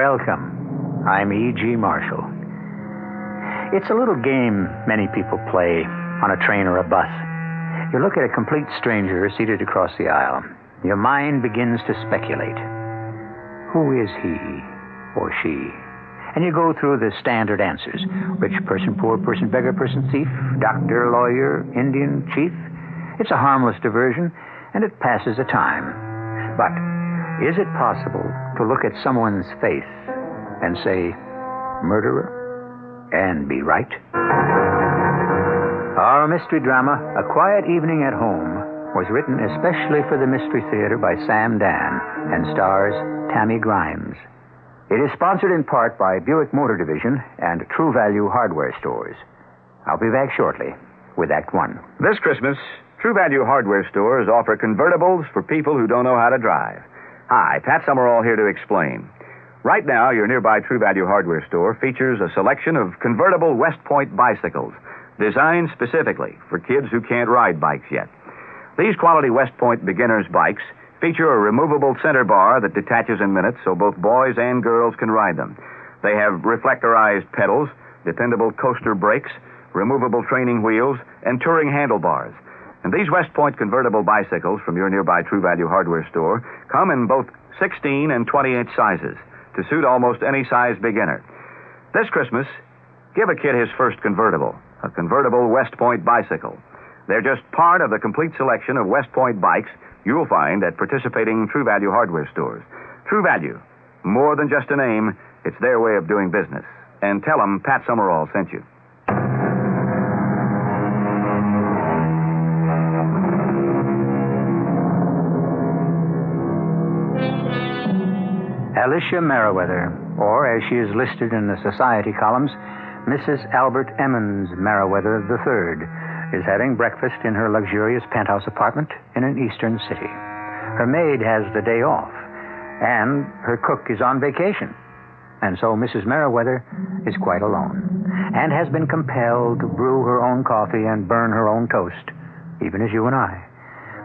Welcome. I'm E.G. Marshall. It's a little game many people play on a train or a bus. You look at a complete stranger seated across the aisle. Your mind begins to speculate. Who is he or she? And you go through the standard answers. Rich person, poor person, beggar person, thief, doctor, lawyer, Indian, chief. It's a harmless diversion, and it passes the time. But is it possible to look at someone's face and say, murderer, and be right? Our mystery drama, A Quiet Evening at Home, was written especially for the Mystery Theater by Sam Dan and stars Tammy Grimes. It is sponsored in part by Buick Motor Division and True Value Hardware Stores. I'll be back shortly with Act One. This Christmas, True Value Hardware Stores offer convertibles for people who don't know how to drive. Hi, Pat Summerall here to explain. Right now, your nearby True Value Hardware Store features a selection of convertible West Point bicycles designed specifically for kids who can't ride bikes yet. These quality West Point beginners bikes feature a removable center bar that detaches in minutes so both boys and girls can ride them. They have reflectorized pedals, dependable coaster brakes, removable training wheels, and touring handlebars. And these West Point convertible bicycles from your nearby True Value Hardware Store come in both 16 and 20-inch sizes to suit almost any size beginner. This Christmas, give a kid his first convertible, a convertible West Point bicycle. They're just part of the complete selection of West Point bikes you'll find at participating True Value Hardware Stores. True Value, more than just a name, it's their way of doing business. And tell them Pat Summerall sent you. Alicia Merriweather, or as she is listed in the society columns, Mrs. Albert Emmons Merriweather III, is having breakfast in her luxurious penthouse apartment in an eastern city. Her maid has the day off, and her cook is on vacation. And so Mrs. Merriweather is quite alone, and has been compelled to brew her own coffee and burn her own toast, even as you and I.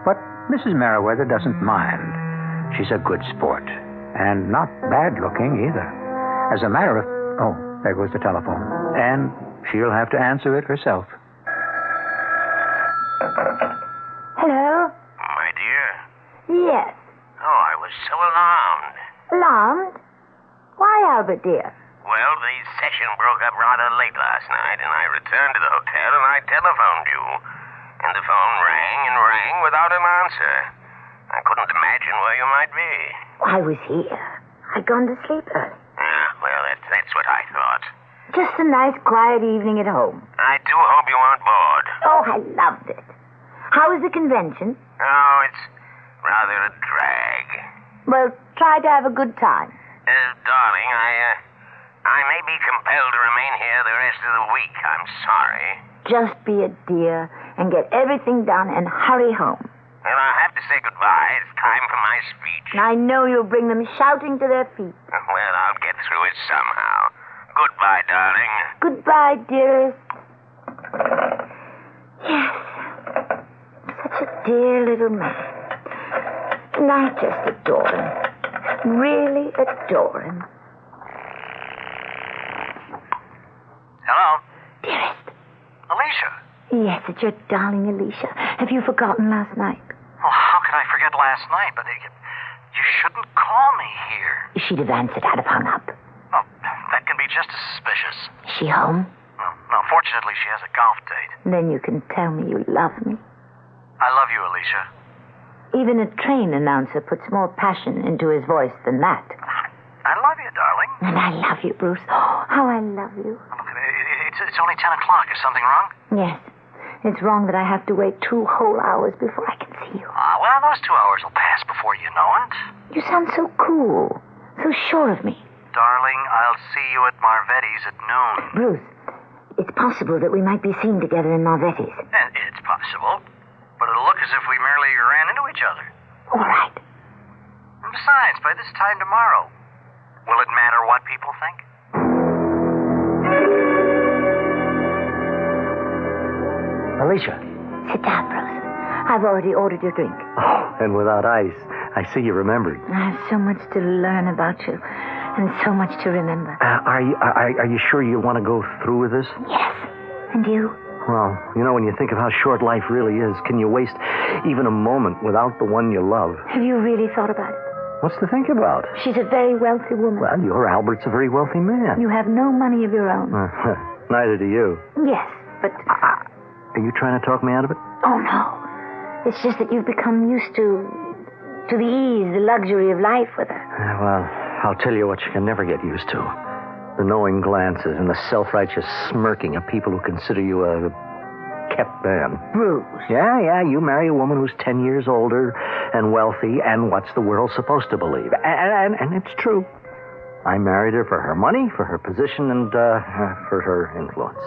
But Mrs. Merriweather doesn't mind. She's a good sport, and not bad looking either. As a matter of... Oh, there goes the telephone. And she'll have to answer it herself. Hello? My dear? Yes. Oh, I was so alarmed. Alarmed? Why, Albert, dear? Well, the session broke up rather late last night, and I returned to the hotel and I telephoned you. And the phone rang and rang without an answer. I couldn't imagine where you might be. I was here. I'd gone to sleep early. Ah, well, that's what I thought. Just a nice, quiet evening at home. I do hope you aren't bored. Oh, I loved it. How was the convention? Oh, it's rather a drag. Well, try to have a good time. Darling, I may be compelled to remain here the rest of the week. I'm sorry. Just be a dear and get everything done and hurry home. Well, I'll have to say goodbye. It's time for my speech. I know you'll bring them shouting to their feet. Well, I'll get through it somehow. Goodbye, darling. Goodbye, dearest. Yes. Such a dear little man. And I just adore him. Really adore him. Hello? Dearest. Alicia? Yes, it's your darling Alicia. Have you forgotten last night? Well, how could I forget last night? But you shouldn't call me here. She'd have answered. I'd have hung up. Oh, that can be just as suspicious. Is she home? No, fortunately, she has a golf date. Then you can tell me you love me. I love you, Alicia. Even a train announcer puts more passion into his voice than that. I love you, darling. And I love you, Bruce. Oh, how I love you. Look, it's only 10 o'clock. Is something wrong? Yes. It's wrong that I have to wait 2 whole hours before I can see you. Well, those 2 hours will pass before you know it. You sound so cool. So sure of me. Darling, I'll see you at Marvetti's at noon. Bruce, it's possible that we might be seen together in Marvetti's. It's possible. But it'll look as if we merely ran into each other. All right. And besides, by this time tomorrow, will it matter what people think? Alicia. Sit down, Bruce. I've already ordered your drink. Oh, and without ice. I see you remembered. I have so much to learn about you. and so much to remember. Are you sure you want to go through with this? Yes. And you? Well, when you think of how short life really is, can you waste even a moment without the one you love? Have you really thought about it? What's to think about? She's a very wealthy woman. Well, your Albert's a very wealthy man. You have no money of your own. Neither do you. Yes, but... Are you trying to talk me out of it? Oh, no. It's just that you've become used to the ease, the luxury of life with her. Well, I'll tell you what you can never get used to. The knowing glances and the self-righteous smirking of people who consider you a kept man. Bruce. Yeah, you marry a woman who's 10 years older and wealthy, and what's the world supposed to believe? And it's true. I married her for her money, for her position, and for her influence.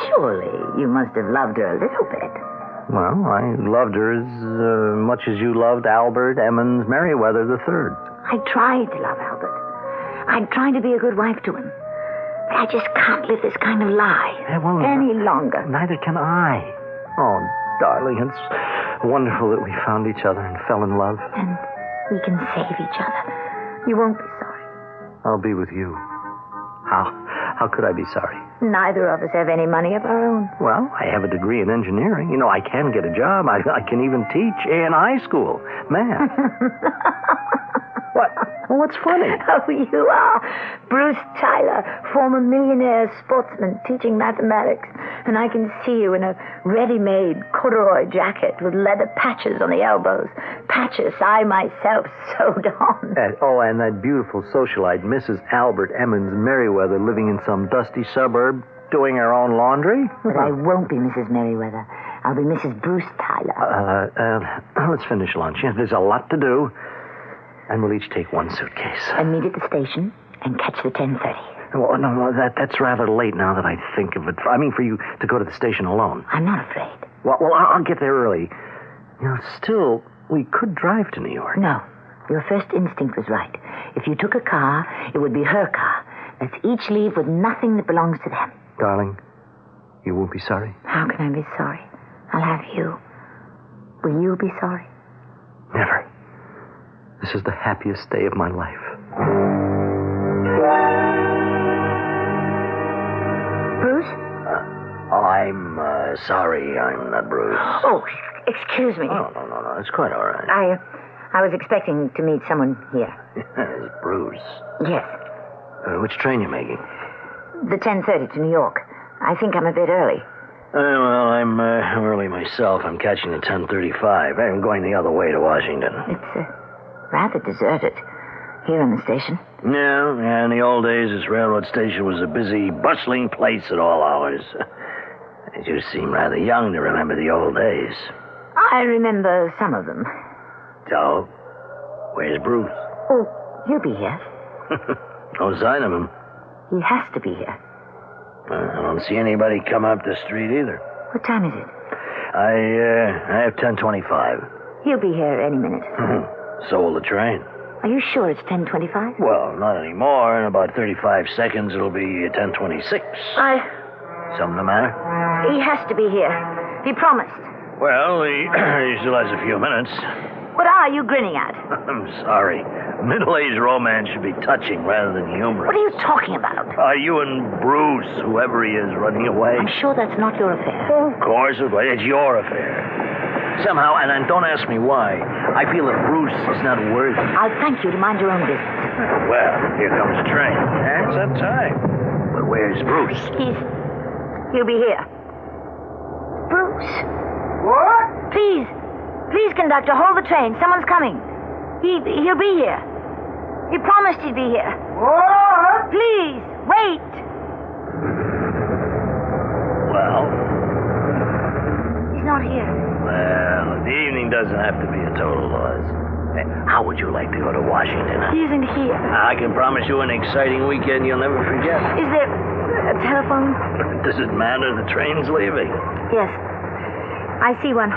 Surely you must have loved her a little bit. Well, I loved her as much as you loved Albert Emmons Merriweather III. I tried to love Albert. I tried to be a good wife to him. But I just can't live this kind of lie any longer. Neither can I. Oh, darling, it's wonderful that we found each other and fell in love. And we can save each other. You won't be sorry. I'll be with you. How could I be sorry? Neither of us have any money of our own. Well, I have a degree in engineering. I can get a job. I can even teach in high school. Math. What? Well, what's funny? Oh, you are. Bruce Tyler, former millionaire sportsman teaching mathematics. And I can see you in a ready-made corduroy jacket with leather patches on the elbows. Patches I myself sewed on. And that beautiful socialite, Mrs. Albert Emmons Merriweather, living in some dusty suburb, doing her own laundry? But I won't be Mrs. Merriweather. I'll be Mrs. Bruce Tyler. Let's finish lunch. There's a lot to do. And we'll each take one suitcase. And meet at the station and catch the 10:30. Well, no, that's rather late now that I think of it. I mean, for you to go to the station alone. I'm not afraid. Well, I'll get there early. Still, we could drive to New York. No. Your first instinct was right. If you took a car, it would be her car. Let's each leave with nothing that belongs to them. Darling, you won't be sorry? How can I be sorry? I'll have you. Will you be sorry? Never. This is the happiest day of my life. Bruce? I'm sorry I'm not Bruce. Oh, excuse me. Oh, no. It's quite all right. I was expecting to meet someone here. It's Bruce. Yes. Which train you making? The 10:30 to New York. I think I'm a bit early. Well, I'm early myself. I'm catching the 10:35. I'm going the other way to Washington. It's rather deserted here in the station. Yeah, in the old days, this railroad station was a busy, bustling place at all hours. You seem rather young to remember the old days. I remember some of them. So, where's Bruce? Oh, he'll be here. No sign of him. He has to be here. I don't see anybody come up the street either. What time is it? I have 10:25. He'll be here any minute. So will the train. Are you sure it's 10:25? Well, not anymore. In about 35 seconds, it'll be 10:26. Something the matter? He has to be here. He promised. Well, he still has a few minutes. What are you grinning at? I'm sorry. Middle-aged romance should be touching rather than humorous. What are you talking about? You and Bruce, whoever he is, running away. I'm sure that's not your affair. Of course, it's your affair. Somehow, and don't ask me why, I feel that Bruce is not worthy. I'll thank you to mind your own business. Well, here comes the train. It's that time. But where's Bruce? He'll be here. Bruce. What? Please, conductor, hold the train. Someone's coming. He'll be here. He promised he'd be here. What? Please, wait. Well? He's not here. Well, the evening doesn't have to be a total loss. Hey, how would you like to go to Washington? He isn't here. I can promise you an exciting weekend you'll never forget. Is there a telephone? Does it matter? The train's leaving. Yes. I see one.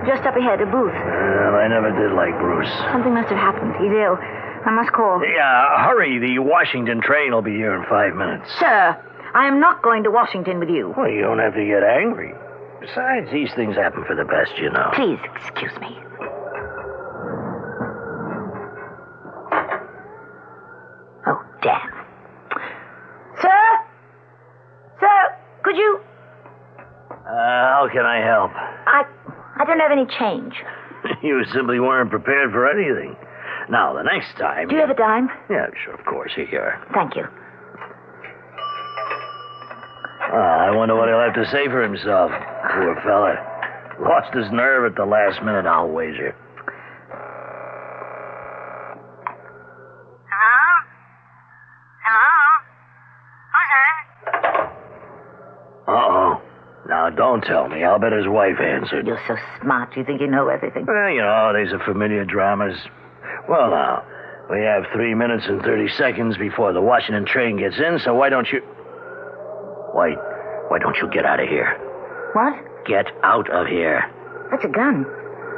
Just up ahead, a booth. Well, I never did like Bruce. Something must have happened. He's ill. I must call. Yeah, hurry. The Washington train will be here in 5 minutes. Sir, I am not going to Washington with you. Well, you don't have to get angry. Besides, these things happen for the best, you know. Please, excuse me. Oh, damn. How can I help? I don't have any change. You simply weren't prepared for anything. Now, the next time... Do you have a dime? Yeah, sure, of course. Here you are. Thank you. I wonder what he'll have to say for himself. Poor fella. Lost his nerve at the last minute, I'll wager. Uh-oh. Now, don't tell me. I'll bet his wife answered. You're so smart. You think you know everything. Well, you know, these are familiar dramas. Well, now, we have 3 minutes and 30 seconds before the Washington train gets in, so why don't you... Why don't you get out of here? What? Get out of here. That's a gun.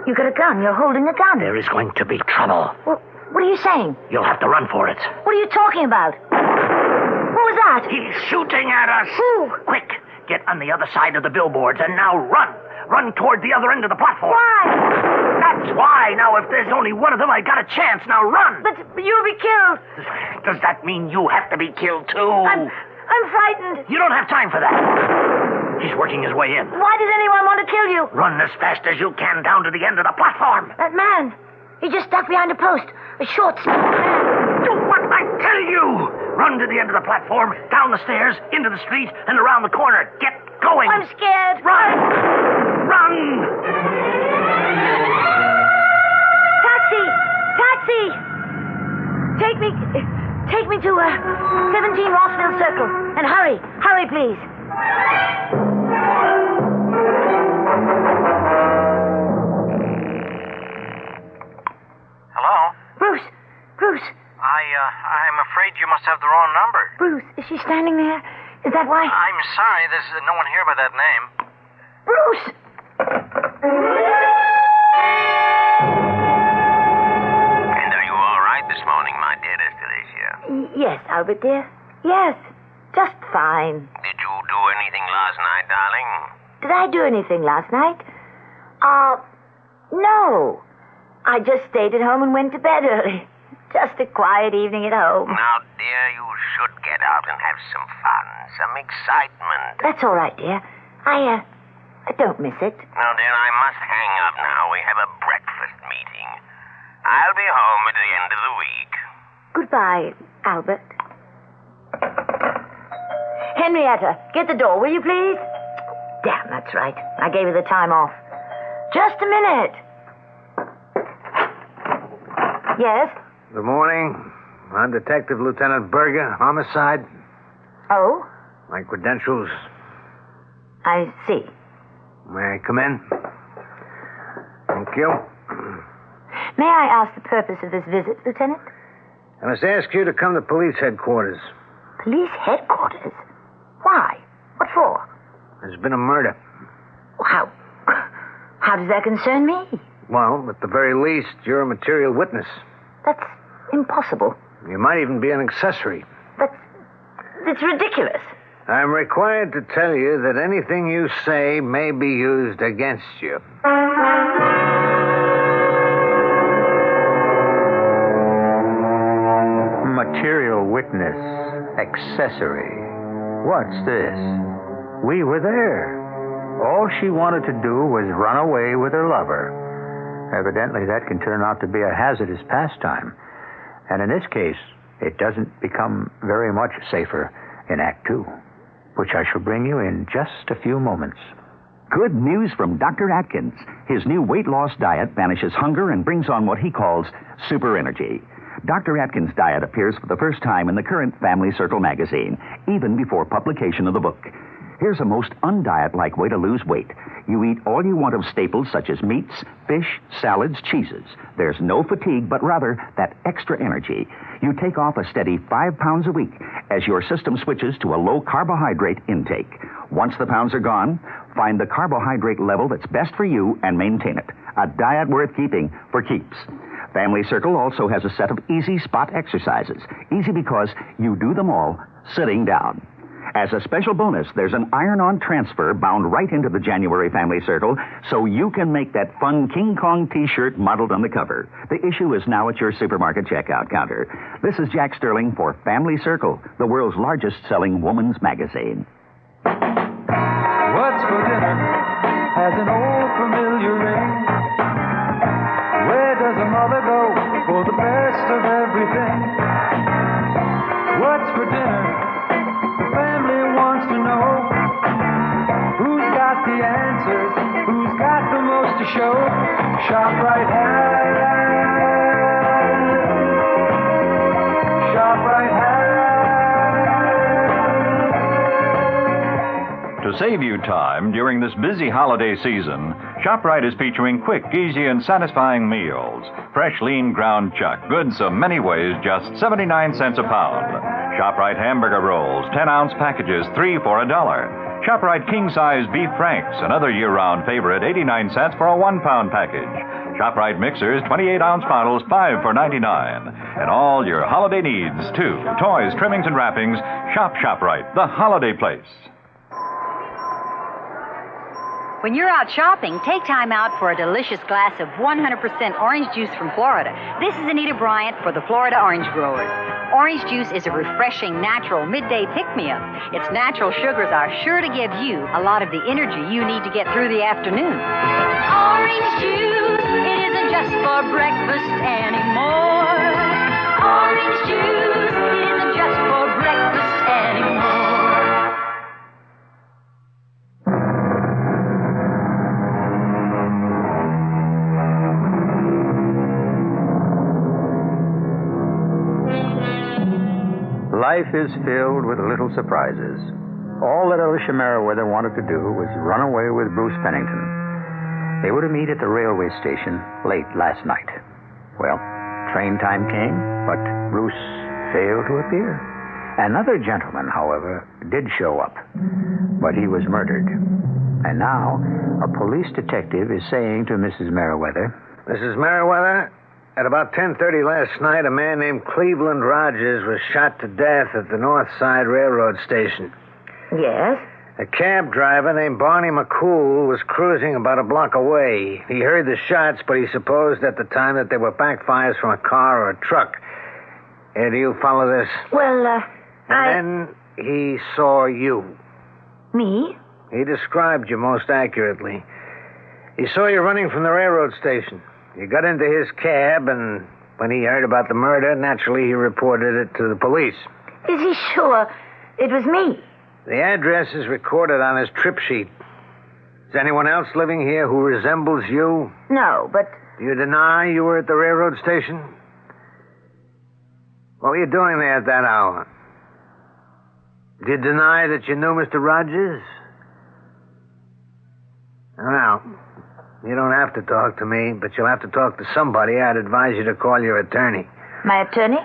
You got a gun. You're holding a gun. There is going to be trouble. Well, what are you saying? You'll have to run for it. What are you talking about? What was that? He's shooting at us. Who? Quick, get on the other side of the billboards, and now run. Run toward the other end of the platform. Why? That's why. Now, if there's only one of them, I got a chance. Now, run. But you'll be killed. Does that mean you have to be killed, too? I'm frightened. You don't have time for that. He's working his way in. Why does anyone want to kill you? Run as fast as you can down to the end of the platform. That man. He just stuck behind a post. A short, stout man. Do what I tell you. Run to the end of the platform, down the stairs, into the street, and around the corner. Get going. I'm scared. Run. Run. Taxi. Taxi. Take me to 17 Rossville Circle. And hurry. Hurry, please. Hello? Bruce. I'm afraid you must have the wrong number. Bruce, is she standing there? Is that why? I'm sorry, there's no one here by that name. Bruce! And are you all right this morning, my dearest Alicia? Yes, Albert, dear. Yes, just fine. Did you do anything last night, darling? Did I do anything last night? No. I just stayed at home and went to bed early. Just a quiet evening at home. Now, dear, you should get out and have some fun, some excitement. That's all right, dear. I don't miss it. Now, dear, I must hang up now. We have a breakfast meeting. I'll be home at the end of the week. Goodbye, Albert. Henrietta, get the door, will you please? Damn, that's right. I gave her the time off. Just a minute. Yes? Good morning. I'm Detective Lieutenant Berger, homicide. Oh? My credentials. I see. May I come in? Thank you. May I ask the purpose of this visit, Lieutenant? I must ask you to come to police headquarters. Police headquarters? Why? What for? There's been a murder. How does that concern me? Well, at the very least, you're a material witness. That's impossible. You might even be an accessory. That's ridiculous. I'm required to tell you that anything you say may be used against you. Material witness, accessory. What's this? We were there. All she wanted to do was run away with her lover. Evidently, that can turn out to be a hazardous pastime. And in this case, it doesn't become very much safer in Act 2, which I shall bring you in just a few moments. Good news from Dr. Atkins. His new weight loss diet banishes hunger and brings on what he calls super energy. Dr. Atkins' diet appears for the first time in the current Family Circle magazine, even before publication of the book. Here's a most undiet-like way to lose weight. You eat all you want of staples such as meats, fish, salads, cheeses. There's no fatigue, but rather that extra energy. You take off a steady 5 pounds a week as your system switches to a low-carbohydrate intake. Once the pounds are gone, find the carbohydrate level that's best for you and maintain it. A diet worth keeping for keeps. Family Circle also has a set of easy spot exercises. Easy because you do them all sitting down. As a special bonus, there's an iron-on transfer bound right into the January Family Circle, so you can make that fun King Kong T-shirt modeled on the cover. The issue is now at your supermarket checkout counter. This is Jack Sterling for Family Circle, the world's largest-selling woman's magazine. What's for dinner? answers. Who's got the most to show? ShopRite has. ShopRite has. To save you time during this busy holiday season, ShopRite is featuring quick, easy, and satisfying meals. Fresh, lean ground chuck, good so many ways, just 79 cents a pound. ShopRite hamburger rolls, 10-ounce packages, 3 for $1. ShopRite king-size beef franks, another year-round favorite, 89 cents for a 1-pound package. ShopRite mixers, 28-ounce bottles, 5 for $99. And all your holiday needs, too. Toys, trimmings, and wrappings. Shop ShopRite, the holiday place. When you're out shopping, take time out for a delicious glass of 100% orange juice from Florida. This is Anita Bryant for the Florida Orange Growers. Orange juice is a refreshing, natural midday pick-me-up. Its natural sugars are sure to give you a lot of the energy you need to get through the afternoon. Orange juice, it isn't just for breakfast anymore. Orange juice, it isn't just for breakfast anymore. Life is filled with little surprises. All that Alicia Merriweather wanted to do was run away with Bruce Pennington. They were to meet at the railway station late last night. Well, train time came, but Bruce failed to appear. Another gentleman, however, did show up, but he was murdered. And now, a police detective is saying to Mrs. Merriweather, Mrs. Merriweather, at about 10:30 last night, a man named Cleveland Rogers was shot to death at the North Side Railroad Station. Yes? A cab driver named Barney McCool was cruising about a block away. He heard the shots, but he supposed at the time that they were backfires from a car or a truck. Do you follow this? Well, And then he saw you. Me? He described you most accurately. He saw you running from the railroad station. You got into his cab, and when he heard about the murder, naturally he reported it to the police. Is he sure it was me? The address is recorded on his trip sheet. Is anyone else living here who resembles you? No, but... Do you deny you were at the railroad station? What were you doing there at that hour? Do you deny that you knew Mr. Rogers? Well, you don't have to talk to me, but you'll have to talk to somebody. I'd advise you to call your attorney. My attorney?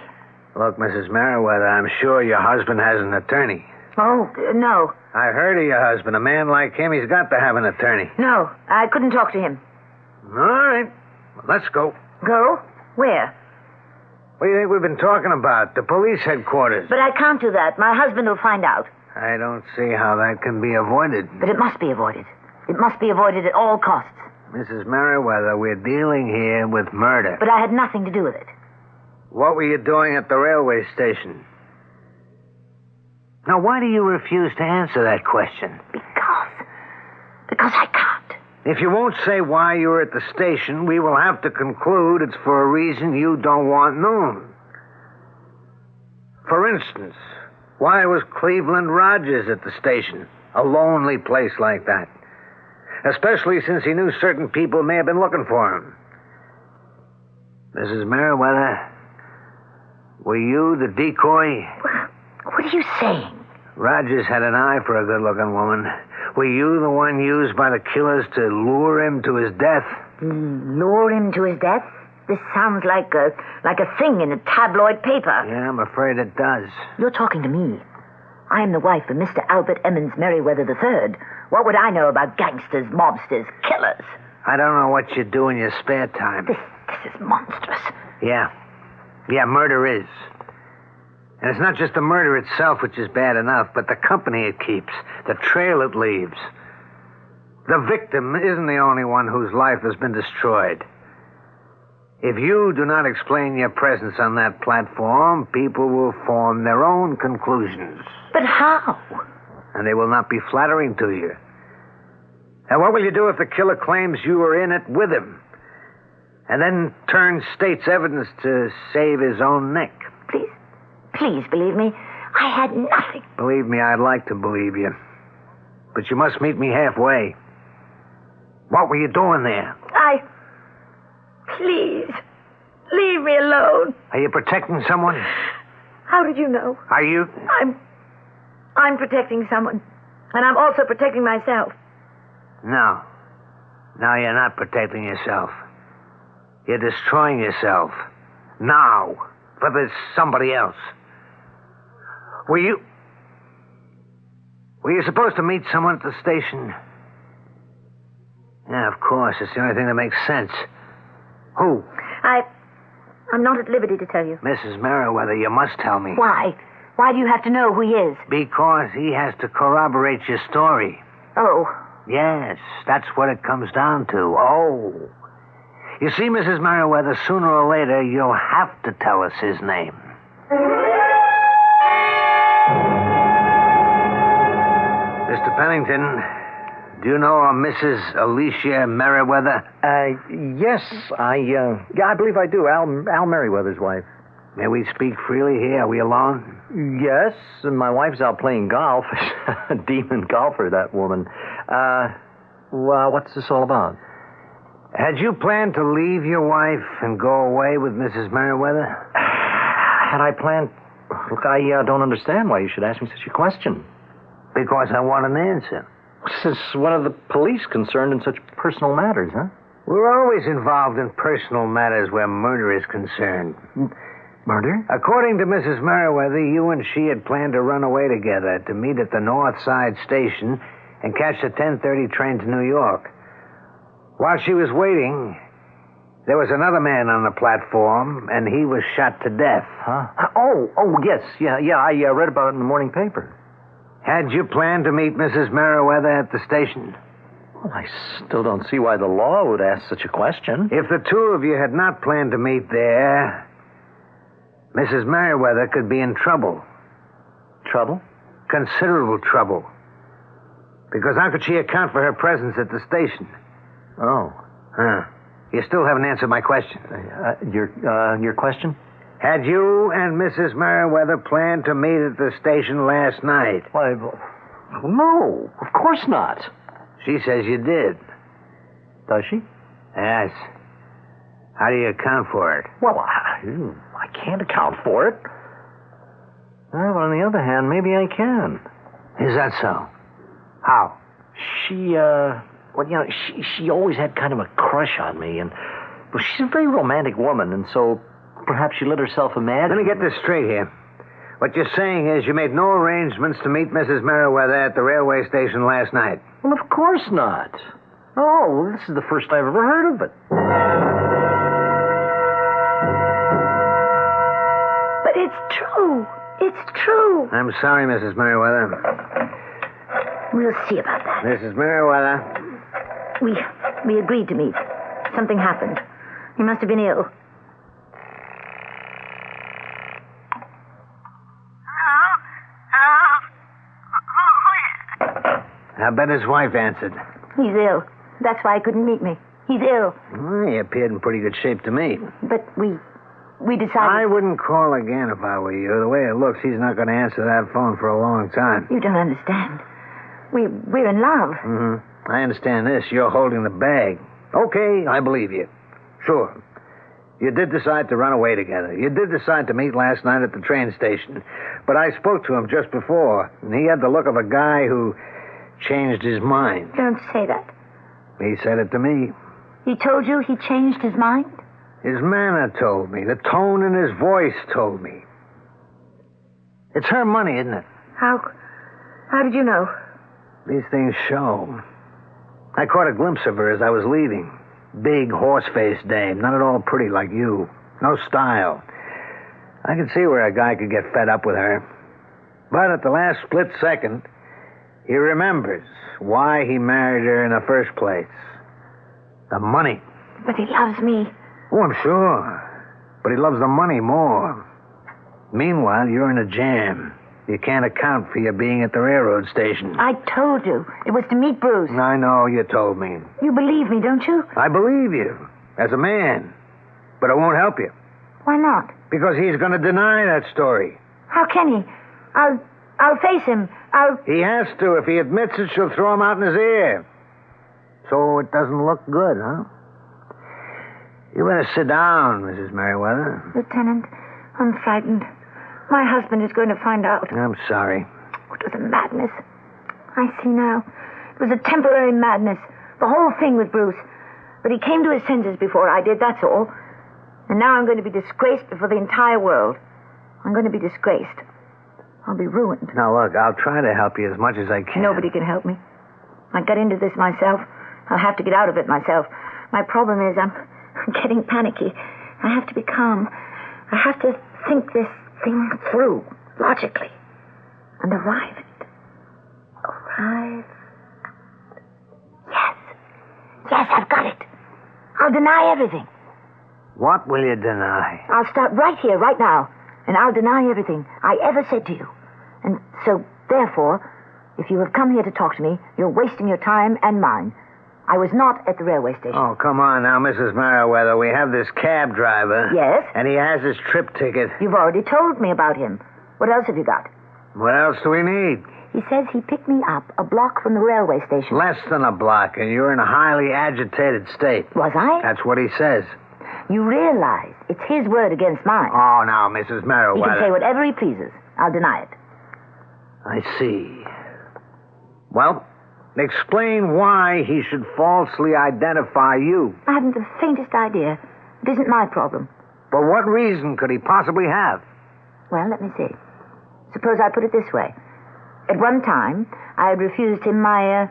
Look, Mrs. Merriweather, I'm sure your husband has an attorney. Oh, no. I heard of your husband. A man like him, he's got to have an attorney. No, I couldn't talk to him. All right. Well, let's go. Go? Where? What do you think we've been talking about? The police headquarters. But I can't do that. My husband will find out. I don't see how that can be avoided. But it must be avoided. It must be avoided at all costs. Mrs. Merriweather, we're dealing here with murder. But I had nothing to do with it. What were you doing at the railway station? Now, why do you refuse to answer that question? Because I can't. If you won't say why you were at the station, we will have to conclude it's for a reason you don't want known. For instance, why was Cleveland Rogers at the station? A lonely place like that. Especially since he knew certain people may have been looking for him. Mrs. Merriweather, were you the decoy? What are you saying? Rogers had an eye for a good-looking woman. Were you the one used by the killers to lure him to his death? Lure him to his death? This sounds like a thing in a tabloid paper. Yeah, I'm afraid it does. You're talking to me. I am the wife of Mr. Albert Emmons Merriweather III. What would I know about gangsters, mobsters, killers? I don't know what you do in your spare time. This is monstrous. Yeah, murder is. And it's not just the murder itself, which is bad enough, but the company it keeps, the trail it leaves. The victim isn't the only one whose life has been destroyed. If you do not explain your presence on that platform, people will form their own conclusions. But how? And they will not be flattering to you. And what will you do if the killer claims you were in it with him? And then turns state's evidence to save his own neck? Please believe me. I had nothing. Believe me, I'd like to believe you. But you must meet me halfway. What were you doing there? Please, leave me alone. Are you protecting someone? How did you know? Are you? I'm protecting someone. And I'm also protecting myself. No. No, you're not protecting yourself. You're destroying yourself. Now. For this somebody else. Were you supposed to meet someone at the station? Yeah, of course. It's the only thing that makes sense. Who? I'm not at liberty to tell you. Mrs. Merriweather, you must tell me. Why? Why do you have to know who he is? Because he has to corroborate your story. Oh. Yes, that's what it comes down to. Oh. You see, Mrs. Merriweather, sooner or later, you'll have to tell us his name. Mr. Pennington, do you know a Mrs. Alicia Merriweather? Yes, I believe I do. Al Merriweather's wife. May we speak freely here? Are we alone? Yes, and my wife's out playing golf. A demon golfer, that woman. Well, what's this all about? Had you planned to leave your wife and go away with Mrs. Merriweather? Had I planned... Look, I don't understand why you should ask me such a question. Because I want an answer. Since when are the police concerned in such personal matters, huh? We're always involved in personal matters where murder is concerned. Murder? According to Mrs. Merriweather, you and she had planned to run away together to meet at the North Side Station and catch the 10:30 train to New York. While she was waiting, there was another man on the platform, and he was shot to death. Huh? Oh, yes. Yeah, I read about it in the morning paper. Had you planned to meet Mrs. Merriweather at the station? Well, I still don't see why the law would ask such a question. If the two of you had not planned to meet there, Mrs. Merriweather could be in trouble. Trouble? Considerable trouble. Because how could she account for her presence at the station? Oh. Huh. You still haven't answered my question. Your question? Had you and Mrs. Merriweather planned to meet at the station last night? Why, no, of course not. She says you did. Does she? Yes. How do you account for it? Well, I can't account for it. Well, but on the other hand, maybe I can. Is that so? How? She always had kind of a crush on me, and well, she's a very romantic woman, and so perhaps she let herself imagine. Let me get this straight here. What you're saying is you made no arrangements to meet Mrs. Merriweather at the railway station last night. Well, of course not. Oh, this is the first I've ever heard of it. But it's true. It's true. I'm sorry, Mrs. Merriweather. We'll see about that. Mrs. Merriweather. We agreed to meet. Something happened. He must have been ill. I bet his wife answered. He's ill. That's why he couldn't meet me. He's ill. Well, he appeared in pretty good shape to me. But we decided... I wouldn't call again if I were you. The way it looks, he's not going to answer that phone for a long time. You don't understand. We're in love. Mm-hmm. I understand this. You're holding the bag. Okay, I believe you. Sure. You did decide to run away together. You did decide to meet last night at the train station. But I spoke to him just before, and he had the look of a guy who changed his mind. Don't say that. He said it to me. He told you he changed his mind? His manner told me. The tone in his voice told me. It's her money, isn't it? How did you know? These things show. I caught a glimpse of her as I was leaving. Big, horse-faced dame, not at all pretty like you. No style. I could see where a guy could get fed up with her. But at the last split second, he remembers why he married her in the first place. The money. But he loves me. Oh, I'm sure. But he loves the money more. Meanwhile, you're in a jam. You can't account for your being at the railroad station. I told you. It was to meet Bruce. I know, you told me. You believe me, don't you? I believe you. As a man. But it won't help you. Why not? Because he's going to deny that story. How can he? I'll face him. He has to. If he admits it, she'll throw him out in his ear. So it doesn't look good, huh? You better sit down, Mrs. Merriweather. Lieutenant, I'm frightened. My husband is going to find out. I'm sorry. It was a madness. I see now. It was a temporary madness. The whole thing with Bruce. But he came to his senses before I did, that's all. And now I'm going to be disgraced before the entire world. I'm going to be disgraced. I'll be ruined. Now, look, I'll try to help you as much as I can. Nobody can help me. I got into this myself. I'll have to get out of it myself. My problem is I'm getting panicky. I have to be calm. I have to think this thing through, logically. And arrive at... Arrive... Yes, I've got it. I'll deny everything. What will you deny? I'll start right here, right now, and I'll deny everything I ever said to you. And so, therefore, if you have come here to talk to me, you're wasting your time and mine. I was not at the railway station. Oh, come on now, Mrs. Merriweather. We have this cab driver. Yes? And he has his trip ticket. You've already told me about him. What else have you got? What else do we need? He says he picked me up a block from the railway station. Less than a block, and you're in a highly agitated state. Was I? That's what he says. You realize it's his word against mine. Oh, now, Mrs. Merriweather. He can say whatever he pleases. I'll deny it. I see. Well, explain why he should falsely identify you. I haven't the faintest idea. It isn't my problem. But what reason could he possibly have? Well, let me see. Suppose I put it this way. At one time, I had refused him my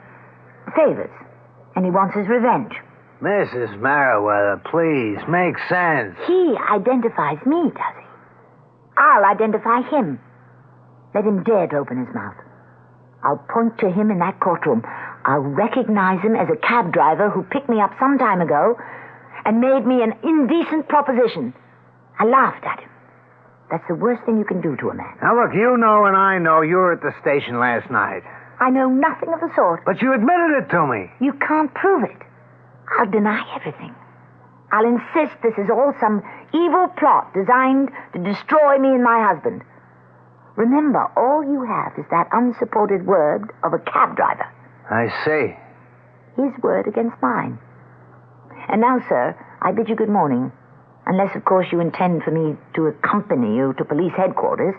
favors, and he wants his revenge. Mrs. Merriweather, please, make sense. He identifies me, does he? I'll identify him. Let him dare to open his mouth. I'll point to him in that courtroom. I'll recognize him as a cab driver who picked me up some time ago and made me an indecent proposition. I laughed at him. That's the worst thing you can do to a man. Now, look, you know and I know you were at the station last night. I know nothing of the sort. But you admitted it to me. You can't prove it. I'll deny everything. I'll insist this is all some evil plot designed to destroy me and my husband. Remember, all you have is that unsupported word of a cab driver. I see. His word against mine. And now, sir, I bid you good morning. Unless, of course, you intend for me to accompany you to police headquarters,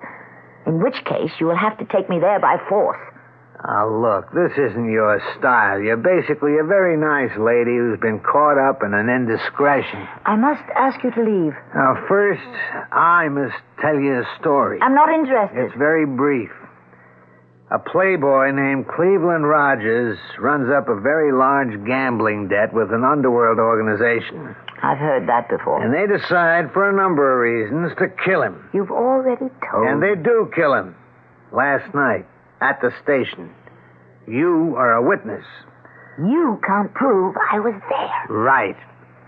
in which case you will have to take me there by force. Oh, look, this isn't your style. You're basically a very nice lady who's been caught up in an indiscretion. I must ask you to leave. Now, first, I must tell you a story. I'm not interested. It's very brief. A playboy named Cleveland Rogers runs up a very large gambling debt with an underworld organization. I've heard that before. And they decide, for a number of reasons, to kill him. You've already told me. And they do kill him. Last night, at the station. You are a witness. You can't prove I was there. Right.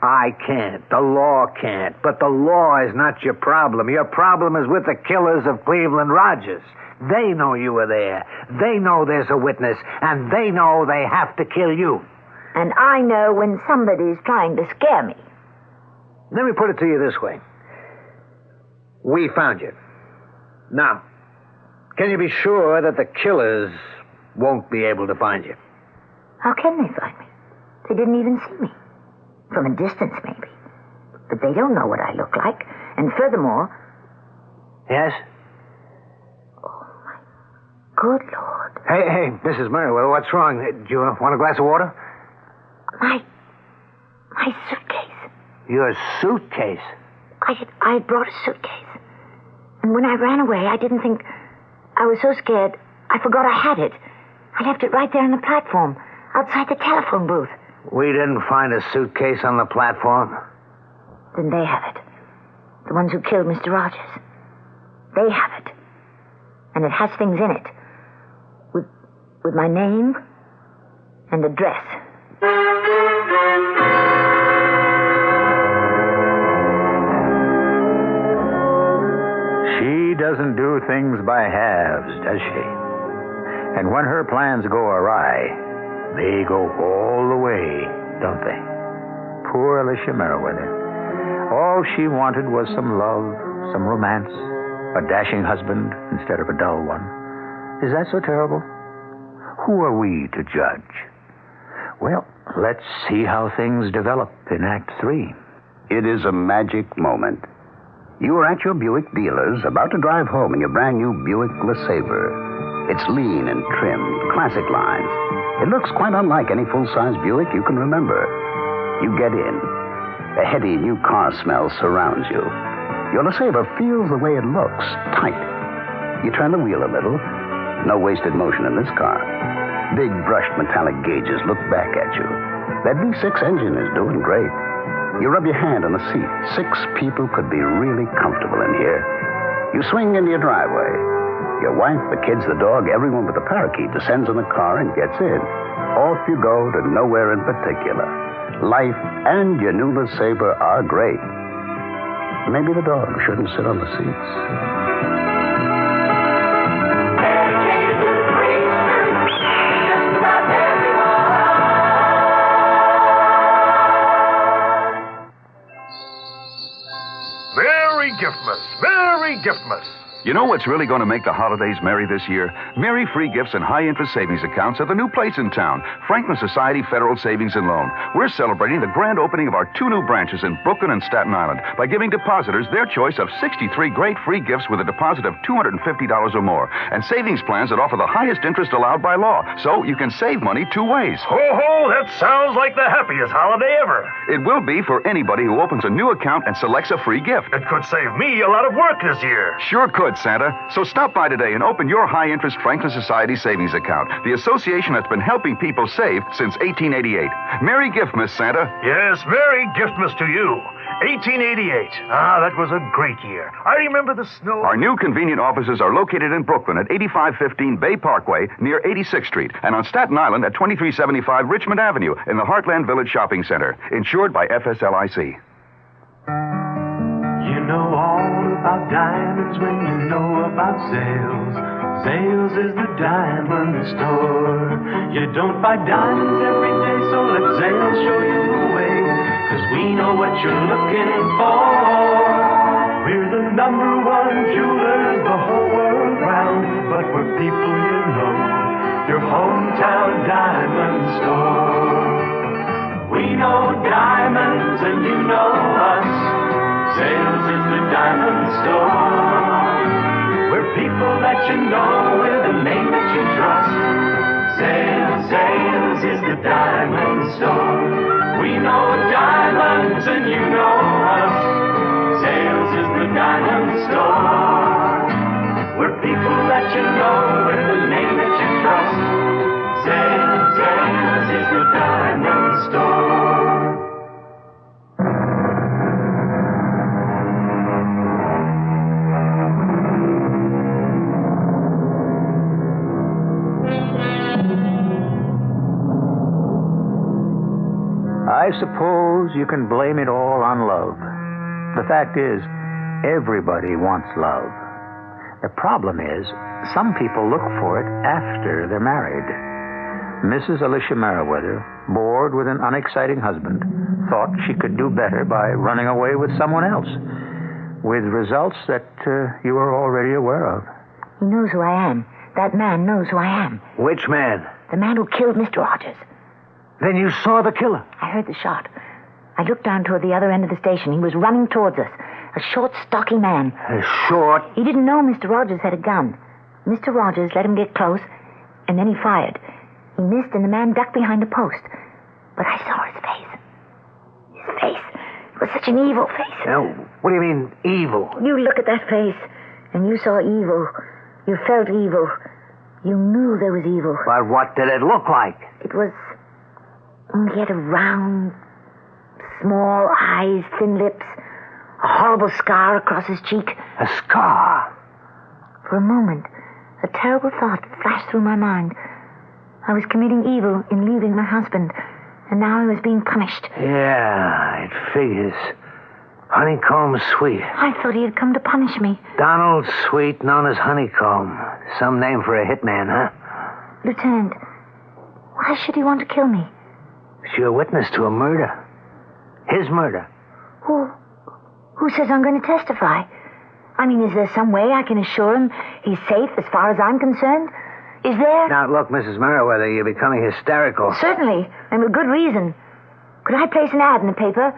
I can't. The law can't. But the law is not your problem. Your problem is with the killers of Cleveland Rogers. They know you were there. They know there's a witness. And they know they have to kill you. And I know when somebody's trying to scare me. Let me put it to you this way. We found you. Now, can you be sure that the killers won't be able to find you? How can they find me? They didn't even see me. From a distance, maybe. But they don't know what I look like. And furthermore... Yes? Oh, my good Lord. Hey, Mrs. Merriweather, what's wrong? Do you want a glass of water? My suitcase. Your suitcase? I had brought a suitcase. And when I ran away, I didn't think... I was so scared, I forgot I had it. I left it right there on the platform, outside the telephone booth. We didn't find a suitcase on the platform. Then they have it. The ones who killed Mr. Rogers. They have it. And it has things in it. With my name and address. She doesn't do things by halves, does she? And when her plans go awry, they go all the way, don't they? Poor Alicia Merriweather. All she wanted was some love, some romance, a dashing husband instead of a dull one. Is that so terrible? Who are we to judge? Well, Let's see how things develop in Act 3. It is a magic moment. You are at your Buick dealer's, about to drive home in your brand new Buick LeSabre. It's lean and trim, classic lines. It looks quite unlike any full-size Buick you can remember. You get in. A heady new car smell surrounds you. Your LeSabre feels the way it looks, tight. You turn the wheel a little. No wasted motion in this car. Big brushed metallic gauges look back at you. That V6 engine is doing great. You rub your hand on the seat. 6 people could be really comfortable in here. You swing into your driveway. Your wife, the kids, the dog, everyone but the parakeet descends in the car and gets in. Off you go to nowhere in particular. Life and your new LeSabre are great. Maybe the dog shouldn't sit on the seats. Merry Giftmas! Merry Giftmas! You know what's really going to make the holidays merry this year? Merry free gifts and high-interest savings accounts at the new place in town, Franklin Society Federal Savings and Loan. We're celebrating the grand opening of our 2 new branches in Brooklyn and Staten Island by giving depositors their choice of 63 great free gifts with a deposit of $250 or more, and savings plans that offer the highest interest allowed by law, so you can save money 2 ways. Ho, ho! That sounds like the happiest holiday ever. It will be for anybody who opens a new account and selects a free gift. It could save me a lot of work this year. Sure could, Santa. So stop by today and open your high-interest Franklin Society savings account, the association that's been helping people save since 1888. Merry Giftmas, Santa. Yes, Merry Giftmas to you. 1888. Ah, that was a great year. I remember the snow. Our new convenient offices are located in Brooklyn at 8515 Bay Parkway near 86th Street, and on Staten Island at 2375 Richmond Avenue in the Heartland Village Shopping Center. Insured by FSLIC. You know all about diamonds when you know about sales. Sales is the diamond store. You don't buy diamonds every day, so let Sales show you the way. 'Cause we know what you're looking for. We're the #1 jewelers the whole world round. But we're people you know, your hometown diamond store. We know diamonds and you know us. Sales is the diamond store. We're people that you know with a name that you trust. Sales is the diamond store. We know diamonds and you know us. Sales is the diamond store. We're people that you know with a name that you trust. Sales is the diamond store. I suppose you can blame it all on love. The fact is, everybody wants love. The problem is, some people look for it after they're married. Mrs. Alicia Merriweather, bored with an unexciting husband, thought she could do better by running away with someone else, with results that you are already aware of. He knows who I am. That man knows who I am. Which man? The man who killed Mr. Rogers. Then you saw the killer? I heard the shot. I looked down toward the other end of the station. He was running towards us. A short, stocky man. Short? He didn't know Mr. Rogers had a gun. Mr. Rogers let him get close, and then he fired. He missed, and the man ducked behind a post. But I saw his face. His face. It was such an evil face. Now, what do you mean, evil? You look at that face, and you saw evil. You felt evil. You knew there was evil. But what did it look like? It was... He had a round, small eyes, thin lips, a horrible scar across his cheek. A scar? For a moment, a terrible thought flashed through my mind. I was committing evil in leaving my husband, and now I was being punished. Yeah, it figures. Honeycomb Sweet. I thought he had come to punish me. Donald Sweet, known as Honeycomb. Some name for a hitman, huh? Lieutenant, why should he want to kill me? You're a witness to a murder. His murder. Who says I'm going to testify? I mean, is there some way I can assure him he's safe as far as I'm concerned? Is there? Now, look, Mrs. Merriweather, you're becoming hysterical. Certainly, and with good reason. Could I place an ad in the paper?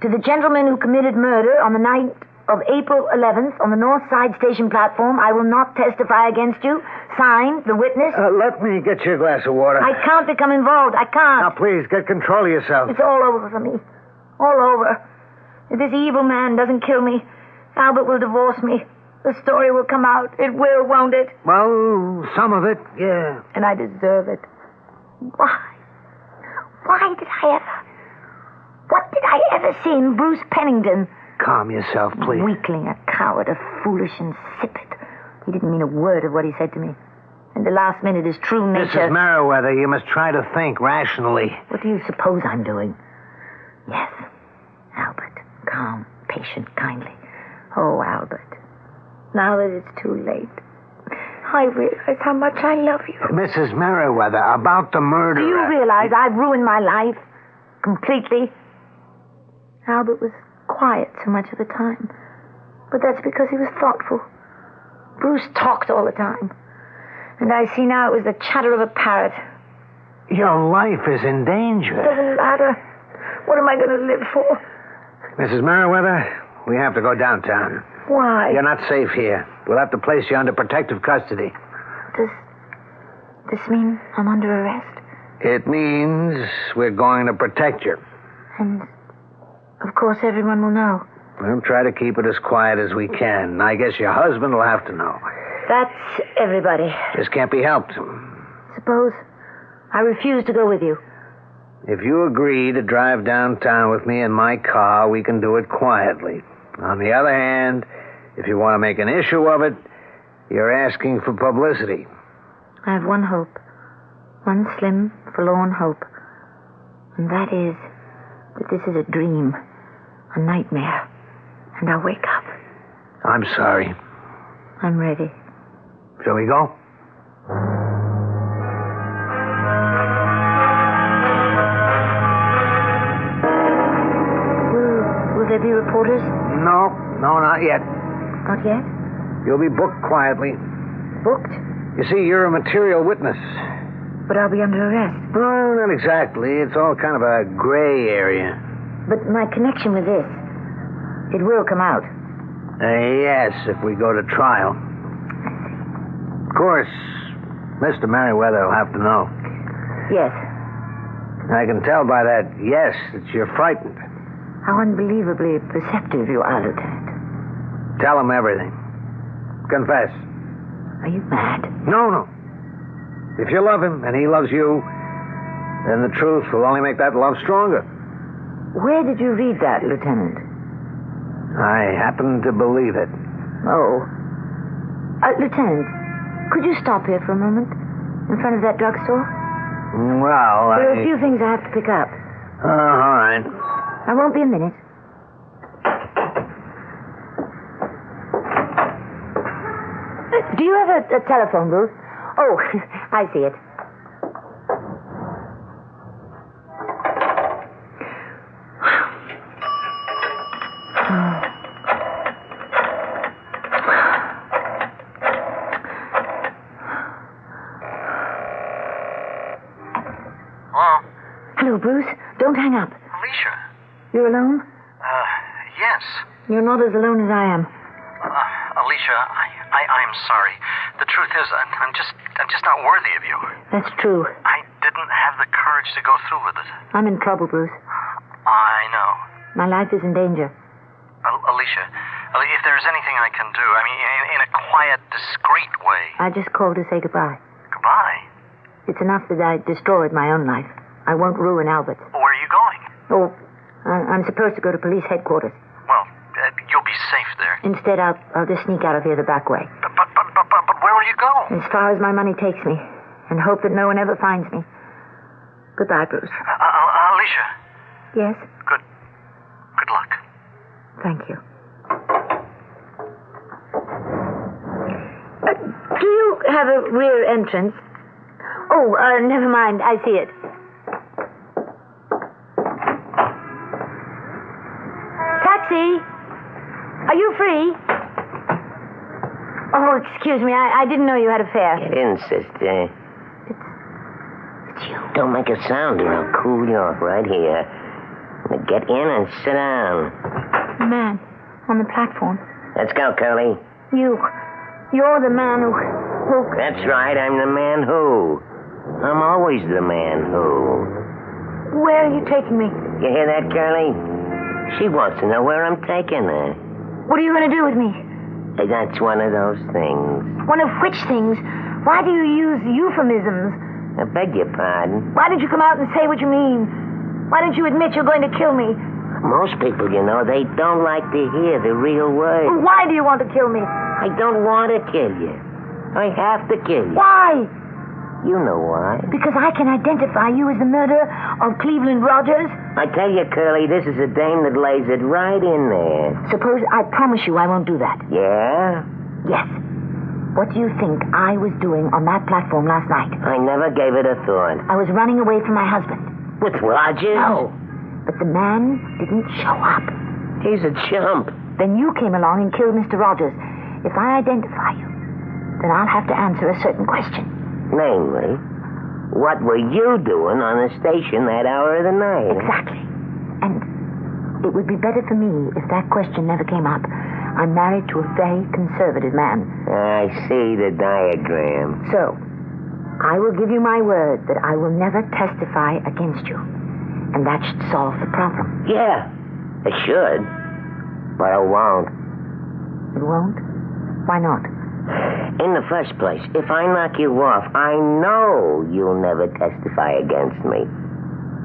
To the gentleman who committed murder on the night of April 11th on the North Side station platform, I will not testify against you. Signed, the witness. Let me get you a glass of water. I can't become involved. I can't. Now, please, get control of yourself. It's all over for me. All over. If this evil man doesn't kill me, Albert will divorce me. The story will come out. It will, won't it? Well, some of it, yeah. And I deserve it. Why? Why did I ever... What did I ever see in Bruce Pennington? Calm yourself, please. Weakling, a coward, a foolish insipid. He didn't mean a word of what he said to me. And the last minute, his true nature... Mrs. Merriweather, you must try to think rationally. What do you suppose I'm doing? Yes, Albert. Calm, patient, kindly. Oh, Albert. Now that it's too late, I realize how much I love you. Mrs. Merriweather, about the murder... Do you realize I've ruined my life? Completely? Albert was quiet so much of the time. But that's because he was thoughtful. Bruce talked all the time. And I see now it was the chatter of a parrot. Your life is in danger. It doesn't matter. What am I going to live for? Mrs. Merriweather, we have to go downtown. Why? You're not safe here. We'll have to place you under protective custody. Does this mean I'm under arrest? It means we're going to protect you. And, of course, everyone will know. We'll try to keep it as quiet as we can. I guess your husband will have to know. That's everybody. Just can't be helped. Suppose I refuse to go with you. If you agree to drive downtown with me in my car, we can do it quietly. On the other hand, if you want to make an issue of it, you're asking for publicity. I have one hope. One slim, forlorn hope. And that is that this is a dream. A nightmare. And I'll wake up. I'm sorry. I'm ready. Shall we go? Will there be reporters? No, not yet. Not yet? You'll be booked quietly. Booked? You see, you're a material witness. But I'll be under arrest. Well, not exactly. It's all kind of a gray area. But my connection with this, it will come out. Yes, if we go to trial. Of course, Mr. Merriweather will have to know. Yes. I can tell by that yes that you're frightened. How unbelievably perceptive you are, Lieutenant. Tell him everything. Confess. Are you mad? No. If you love him and he loves you, then the truth will only make that love stronger. Where did you read that, Lieutenant? I happen to believe it. Oh. Lieutenant, could you stop here for a moment? In front of that drugstore? Well, There are a few things I have to pick up. All right. I won't be a minute. Do you have a telephone booth? Oh, I see it. Hello? Hello, Bruce. Don't hang up. Alicia? You're alone? Yes. You're not as alone as I am. Alicia, I'm sorry. The truth is, I'm just not worthy of you. That's true. I didn't have the courage to go through with it. I'm in trouble, Bruce. I know. My life is in danger. Alicia, if there's anything I can do, I mean, in a quiet, discreet way. I just called to say goodbye. Goodbye? It's enough that I destroyed my own life. I won't ruin Albert's. Where are you going? Oh, I'm supposed to go to police headquarters. Well, you'll be safe there. Instead, I'll just sneak out of here the back way. But where will you go? As far as my money takes me, and hope that no one ever finds me. Goodbye, Bruce. Alicia. Yes? Good luck. Thank you. Do you have a rear entrance? Oh, never mind. I see it. Taxi! Are you free? Oh, excuse me. I didn't know you had a fare. Get in, sister. It's you. Don't make a sound or I'll cool you off right here. Now get in and sit down. The man on the platform. Let's go, Curly. You're the man who... That's right, I'm the man who. I'm always the man who. Where are you taking me? You hear that, Curly? She wants to know where I'm taking her. What are you going to do with me? That's one of those things. One of which things? Why do you use euphemisms? I beg your pardon. Why didn't you come out and say what you mean? Why didn't you admit you're going to kill me? Most people, they don't like to hear the real words. Why do you want to kill me? I don't want to kill you. I have to kill you. Why? You know why. Because I can identify you as the murderer of Cleveland Rogers. I tell you, Curly, this is a dame that lays it right in there. Suppose I promise you I won't do that. Yeah? Yes. What do you think I was doing on that platform last night? I never gave it a thought. I was running away from my husband. With Rogers? No. But the man didn't show up. He's a chump. Then you came along and killed Mr. Rogers. If I identify you, then I'll have to answer a certain question. Namely, what were you doing on the station that hour of the night? Exactly. And it would be better for me if that question never came up. I'm married to a very conservative man. I see the diagram. So, I will give you my word that I will never testify against you. And that should solve the problem. Yeah, it should. But it won't. It won't? Why not? In the first place, if I knock you off, I know you'll never testify against me.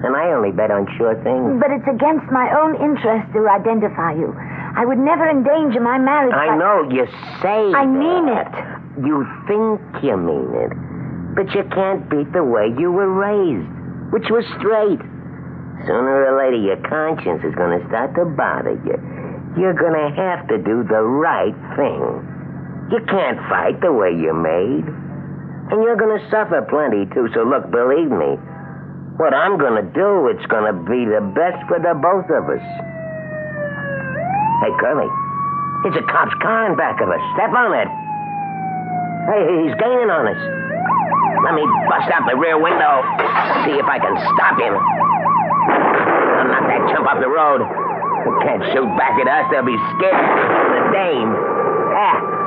And I only bet on sure things. But it's against my own interest to identify you. I would never endanger my marriage. I know you say I mean that. You think you mean it. But you can't beat the way you were raised, which was straight. Sooner or later, your conscience is going to start to bother you. You're going to have to do the right thing. You can't fight the way you're made. And you're going to suffer plenty, too. So look, believe me, what I'm going to do, it's going to be the best for the both of us. Hey, Curly, there's a cop's car in back of us. Step on it. Hey, he's gaining on us. Let me bust out the rear window. See if I can stop him. I'll knock that chump off the road. He can't shoot back at us. They'll be scared. The dame.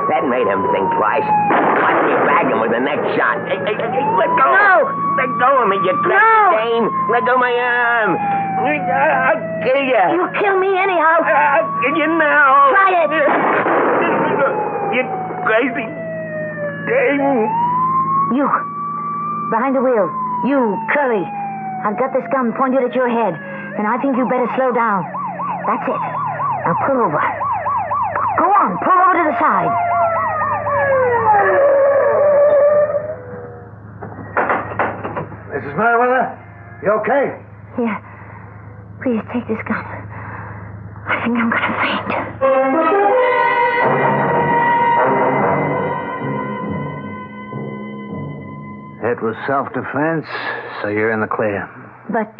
That made him think twice. Watch me bag him with the next shot. Hey, let go. No! Let go of me, you crazy dame. Let go of my arm. I'll kill you. You'll kill me anyhow. I'll kill you now. Try it. You crazy dame. You. Behind the wheel. You, Curly. I've got this gun pointed at your head, and I think you better slow down. That's it. Now pull over. Go on, pull over to the side. Mrs. Merriweather, you okay? Here. Please take this gun. I think I'm going to faint. It was self-defense, so you're in the clear. But,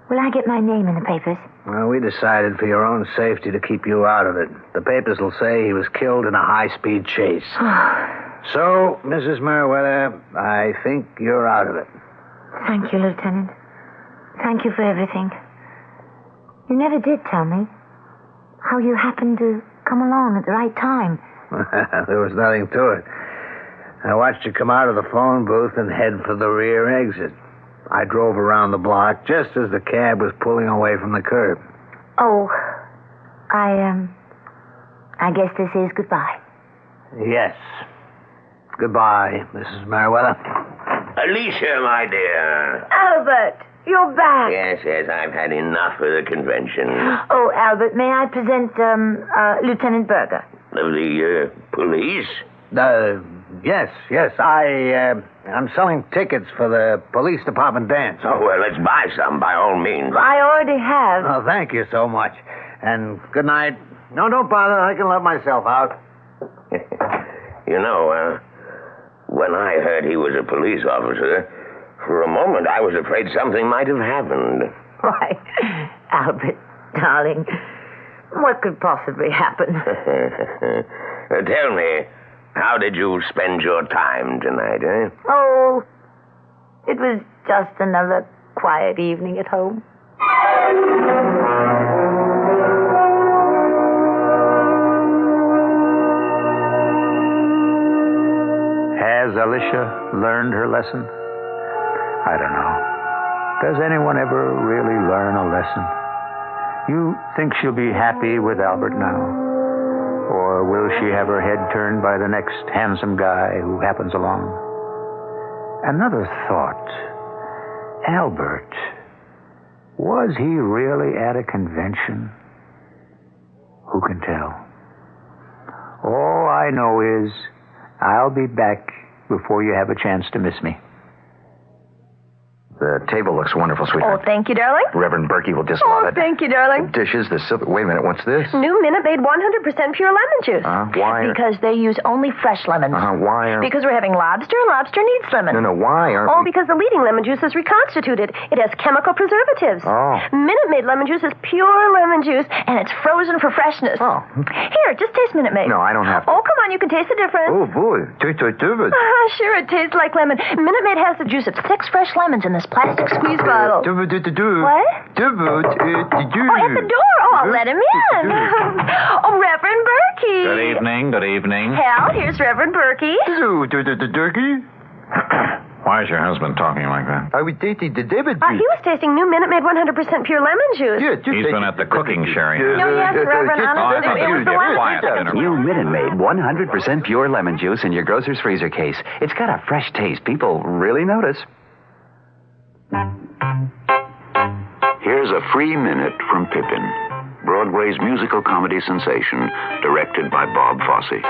will I get my name in the papers? Well, we decided for your own safety to keep you out of it. The papers will say he was killed in a high-speed chase. So, Mrs. Merriweather, I think you're out of it. Thank you, Lieutenant. Thank you for everything. You never did tell me how you happened to come along at the right time. There was nothing to it. I watched you come out of the phone booth and head for the rear exit. I drove around the block just as the cab was pulling away from the curb. Oh, I guess this is goodbye. Yes. Goodbye, Mrs. Merriweather. Alicia, my dear. Albert, you're back. Yes, I've had enough of the convention. Oh, Albert, may I present, Lieutenant Berger? Of the, police? Yes. I'm selling tickets for the police department dance. Oh, well, let's buy some, by all means. I already have. Oh, thank you so much. And good night. No, don't bother. I can let myself out. You know, when I heard he was a police officer, for a moment I was afraid something might have happened. Why, Albert, darling, what could possibly happen? Tell me, how did you spend your time tonight, eh? Oh, it was just another quiet evening at home. Has Alicia learned her lesson? I don't know. Does anyone ever really learn a lesson? You think she'll be happy with Albert now? Or will she have her head turned by the next handsome guy who happens along? Another thought. Albert, was he really at a convention? Who can tell? All I know is I'll be back before you have a chance to miss me. The table looks wonderful, sweetheart. Oh, thank you, darling. Reverend Berkey will just love it. Thank you, darling. Dishes, the silver... Wait a minute, what's this? New Minute Maid 100% pure lemon juice. Why? Because they use only fresh lemons. Why are... Because we're having lobster. Lobster needs lemon. No, why are... Oh, because the leading lemon juice is reconstituted. It has chemical preservatives. Oh. Minute Maid lemon juice is pure lemon juice, and it's frozen for freshness. Oh. Here, just taste Minute Maid. No, I don't have to. Oh, come on, you can taste the difference. Oh, boy. Tastes like different. Sure, it tastes like lemon. Minute Maid has the juice of 6 fresh lemons in this plastic squeeze bottle. What? Oh, at the door. Oh, I'll let him in. Oh, Reverend Berkey. Good evening, good evening. Hal, here's Reverend Berkey. Why is your husband talking like that? I was tasting the David He was tasting new Minute Maid 100% pure lemon juice. He's been at the cooking sharing. No, yes, Reverend, honestly, it was the one. New Minute Maid 100% pure lemon juice in your grocer's freezer case. It's got a fresh taste. People really notice. Here's a free minute from Pippin, Broadway's musical comedy sensation, directed by Bob Fosse.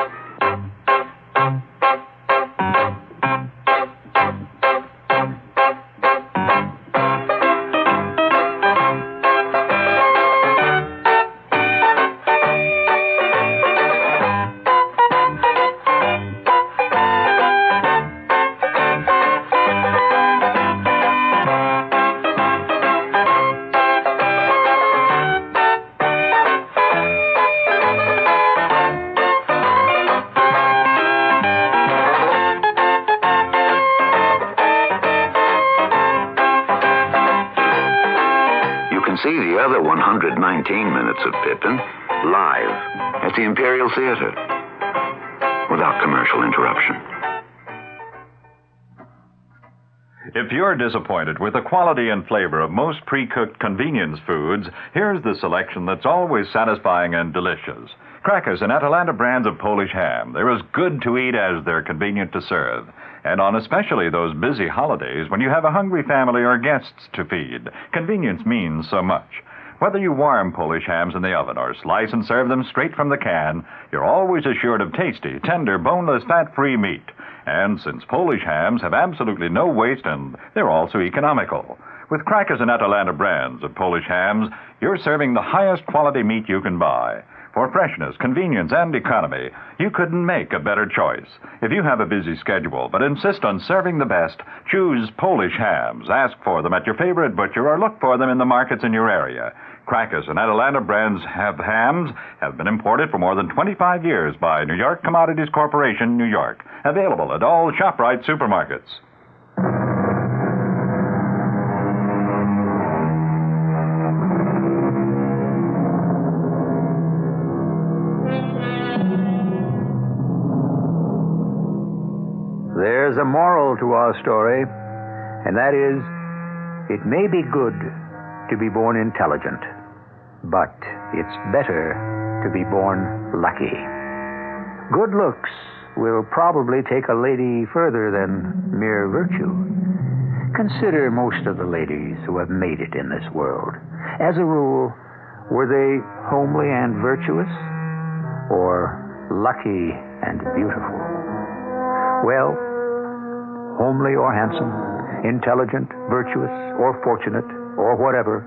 See the other 119 minutes of Pippin live at the Imperial Theater without commercial interruption. If you're disappointed with the quality and flavor of most pre-cooked convenience foods, here's the selection that's always satisfying and delicious. Crackers and Atalanta brands of Polish ham. They're as good to eat as they're convenient to serve. And on especially those busy holidays when you have a hungry family or guests to feed, convenience means so much. Whether you warm Polish hams in the oven or slice and serve them straight from the can, you're always assured of tasty, tender, boneless, fat-free meat. And since Polish hams have absolutely no waste and they're also economical. With Crackers and Atalanta brands of Polish hams, you're serving the highest quality meat you can buy. For freshness, convenience, and economy, you couldn't make a better choice. If you have a busy schedule but insist on serving the best, choose Polish hams. Ask for them at your favorite butcher or look for them in the markets in your area. Crackers and Atalanta brands have been imported for more than 25 years by New York Commodities Corporation, New York. Available at all ShopRite supermarkets. There's a moral to our story, and that is, it may be good to be born intelligent, but it's better to be born lucky. Good looks will probably take a lady further than mere virtue. Consider most of the ladies who have made it in this world. As a rule, were they homely and virtuous, or lucky and beautiful? Well, homely or handsome, intelligent, virtuous, or fortunate, or whatever,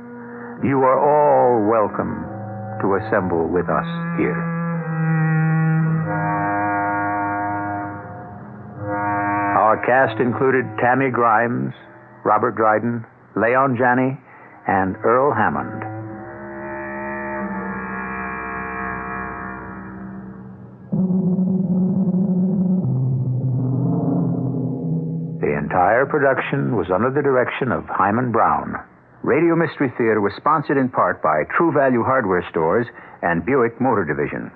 you are all welcome to assemble with us here. Our cast included Tammy Grimes, Robert Dryden, Leon Janney, and Earl Hammond. entire production was under the direction of Himan Brown. Radio Mystery Theater was sponsored in part by True Value Hardware Stores and Buick Motor Division.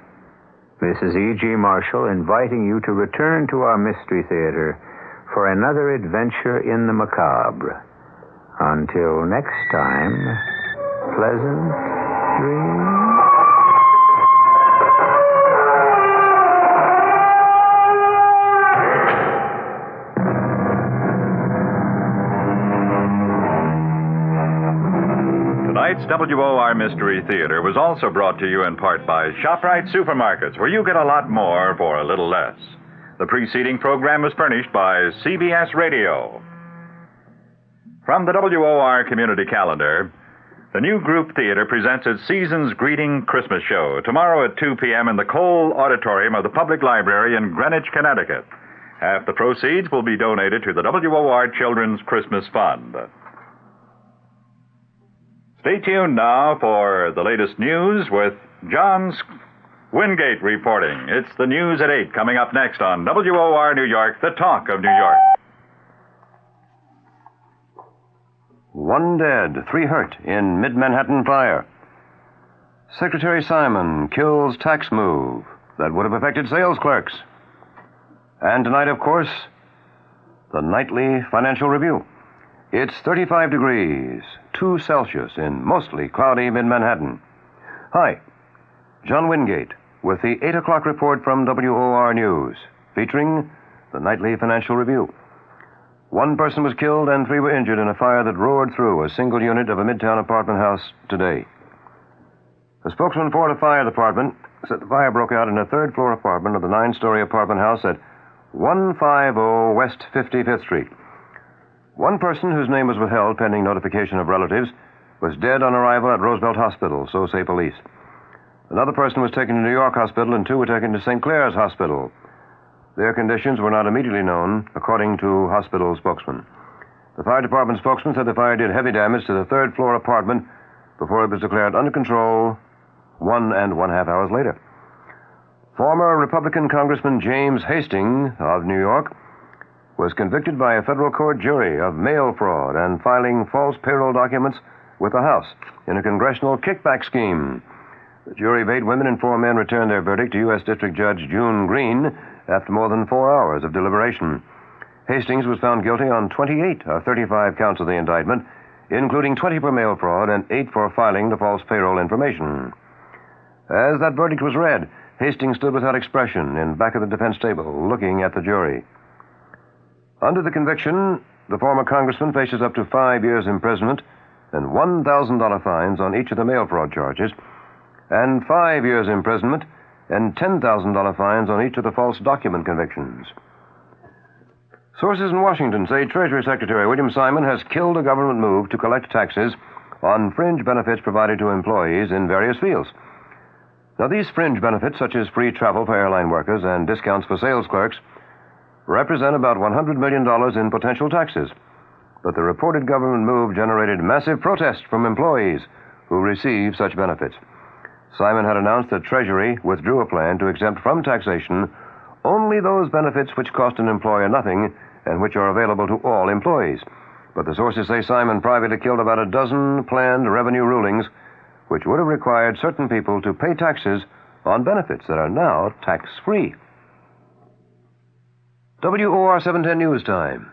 This is E.G. Marshall inviting you to return to our Mystery Theater for another adventure in the macabre. Until next time, pleasant dreams. Tonight's WOR Mystery Theater was also brought to you in part by ShopRite Supermarkets, where you get a lot more for a little less. The preceding program was furnished by CBS Radio. From the WOR Community Calendar, the new Group Theater presents its Season's Greeting Christmas Show tomorrow at 2 p.m. in the Cole Auditorium of the Public Library in Greenwich, Connecticut. Half the proceeds will be donated to the WOR Children's Christmas Fund. Stay tuned now for the latest news with John Wingate reporting. It's the news at 8 coming up next on WOR New York, the talk of New York. 1 dead, 3 hurt in mid-Manhattan fire. Secretary Simon kills tax move that would have affected sales clerks. And tonight, of course, the nightly financial review. It's 35 degrees, 2 Celsius in mostly cloudy mid-Manhattan. Hi, John Wingate with the 8 o'clock report from WOR News, featuring the nightly financial review. 1 person was killed and 3 were injured in a fire that roared through a single unit of a midtown apartment house today. A spokesman for the fire department said the fire broke out in a 3rd-floor apartment of the 9-story apartment house at 150 West 55th Street. 1 person whose name was withheld pending notification of relatives was dead on arrival at Roosevelt Hospital, so say police. Another person was taken to New York Hospital and 2 were taken to St. Clair's Hospital. Their conditions were not immediately known, according to hospital spokesman. The fire department spokesman said the fire did heavy damage to the 3rd-floor apartment before it was declared under control 1.5 hours later. Former Republican Congressman James Hastings of New York was convicted by a federal court jury of mail fraud and filing false payroll documents with the House in a congressional kickback scheme. The jury of 8 women and 4 men returned their verdict to U.S. District Judge June Green after more than 4 hours of deliberation. Hastings was found guilty on 28 of 35 counts of the indictment, including 20 for mail fraud and 8 for filing the false payroll information. As that verdict was read, Hastings stood without expression in back of the defense table, looking at the jury. Under the conviction, the former congressman faces up to 5 years imprisonment and $1,000 fines on each of the mail fraud charges, and 5 years imprisonment and $10,000 fines on each of the false document convictions. Sources in Washington say Treasury Secretary William Simon has killed a government move to collect taxes on fringe benefits provided to employees in various fields. Now, these fringe benefits, such as free travel for airline workers and discounts for sales clerks, represent about $100 million in potential taxes. But the reported government move generated massive protest from employees who receive such benefits. Simon had announced that Treasury withdrew a plan to exempt from taxation only those benefits which cost an employer nothing and which are available to all employees. But the sources say Simon privately killed about a dozen planned revenue rulings which would have required certain people to pay taxes on benefits that are now tax-free. WOR 710 News Time.